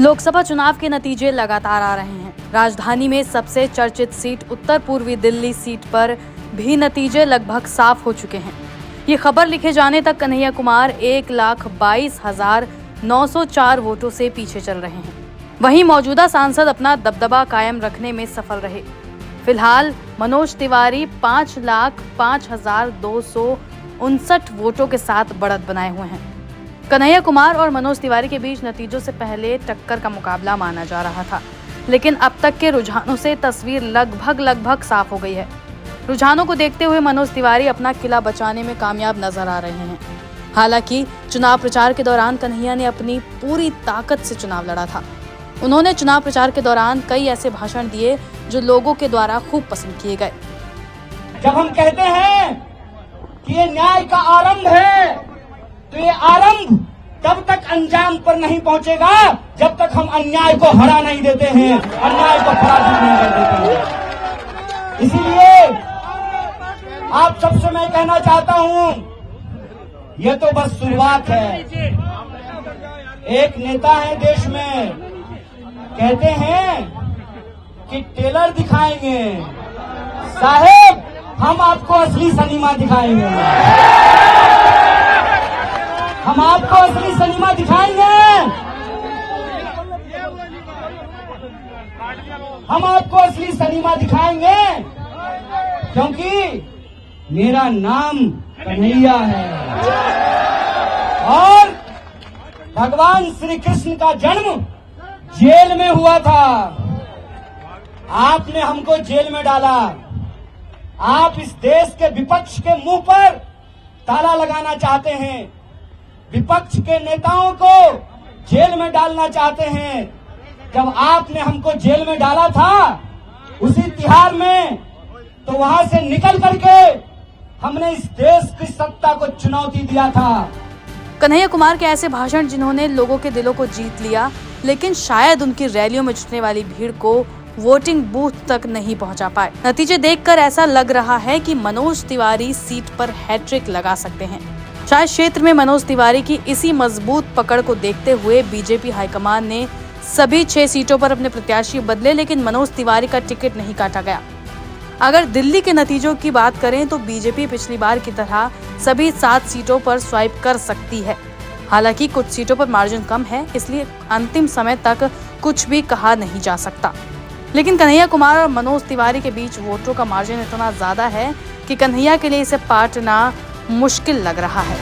लोकसभा चुनाव के नतीजे लगातार आ रहे हैं। राजधानी में सबसे चर्चित सीट उत्तर पूर्वी दिल्ली सीट पर भी नतीजे लगभग साफ हो चुके हैं। ये खबर लिखे जाने तक कन्हैया कुमार 1,22,904 वोटों से पीछे चल रहे हैं। वहीं मौजूदा सांसद अपना दबदबा कायम रखने में सफल रहे। फिलहाल मनोज तिवारी 5,05,259 वोटों के साथ बढ़त बनाए हुए हैं। कन्हैया कुमार और मनोज तिवारी के बीच नतीजों से पहले टक्कर का मुकाबला माना जा रहा था, लेकिन अब तक के रुझानों से तस्वीर लगभग साफ हो गई है। रुझानों को देखते हुए मनोज तिवारी अपना किला बचाने में कामयाब नजर आ रहे हैं। हालांकि चुनाव प्रचार के दौरान कन्हैया ने अपनी पूरी ताकत से चुनाव लड़ा था। उन्होंने चुनाव प्रचार के दौरान कई ऐसे भाषण दिए जो लोगों के द्वारा खूब पसंद किए गए। जब हम कहते हैं कि ये न्याय का आरंभ है, तो ये आरंभ तब तक अंजाम पर नहीं पहुंचेगा जब तक हम अन्याय को हरा नहीं देते हैं, अन्याय को पराजित नहीं कर देते हैं। इसीलिए आप सबसे मैं कहना चाहता हूं, ये तो बस शुरुआत है। एक नेता है देश में, कहते हैं कि टेलर दिखाएंगे, साहेब हम आपको असली सिनेमा दिखाएंगे। हम आपको असली सिनेमा दिखाएंगे। हम आपको असली सिनेमा दिखाएंगे, क्योंकि मेरा नाम कन्हैया है और भगवान श्री कृष्ण का जन्म जेल में हुआ था। आपने हमको जेल में डाला। आप इस देश के विपक्ष के मुंह पर ताला लगाना चाहते हैं, विपक्ष के नेताओं को जेल में डालना चाहते हैं। जब आपने हमको जेल में डाला था उसी तिहाड़ में, तो वहां से निकल करके हमने इस देश की सत्ता को चुनौती दिया था। कन्हैया कुमार के ऐसे भाषण जिन्होंने लोगों के दिलों को जीत लिया, लेकिन शायद उनकी रैलियों में जुटने वाली भीड़ को वोटिंग बूथ तक नहीं पहुंचा पाए। नतीजे देखकर ऐसा लग रहा है कि मनोज तिवारी सीट पर हैट्रिक लगा सकते हैं। शायद क्षेत्र में मनोज तिवारी की इसी मजबूत पकड़ को देखते हुए बीजेपी हाईकमान ने सभी 6 सीटों पर अपने प्रत्याशी बदले, लेकिन मनोज तिवारी का टिकट नहीं काटा गया। अगर दिल्ली के नतीजों की बात करें तो बीजेपी पिछली बार की तरह सभी 7 सीटों पर स्वाइप कर सकती है। हालांकि कुछ सीटों पर मार्जिन कम है, इसलिए अंतिम समय तक कुछ भी कहा नहीं जा सकता। लेकिन कन्हैया कुमार और मनोज तिवारी के बीच वोटों का मार्जिन इतना ज्यादा है कि कन्हैया के लिए इसे पाटना मुश्किल लग रहा है।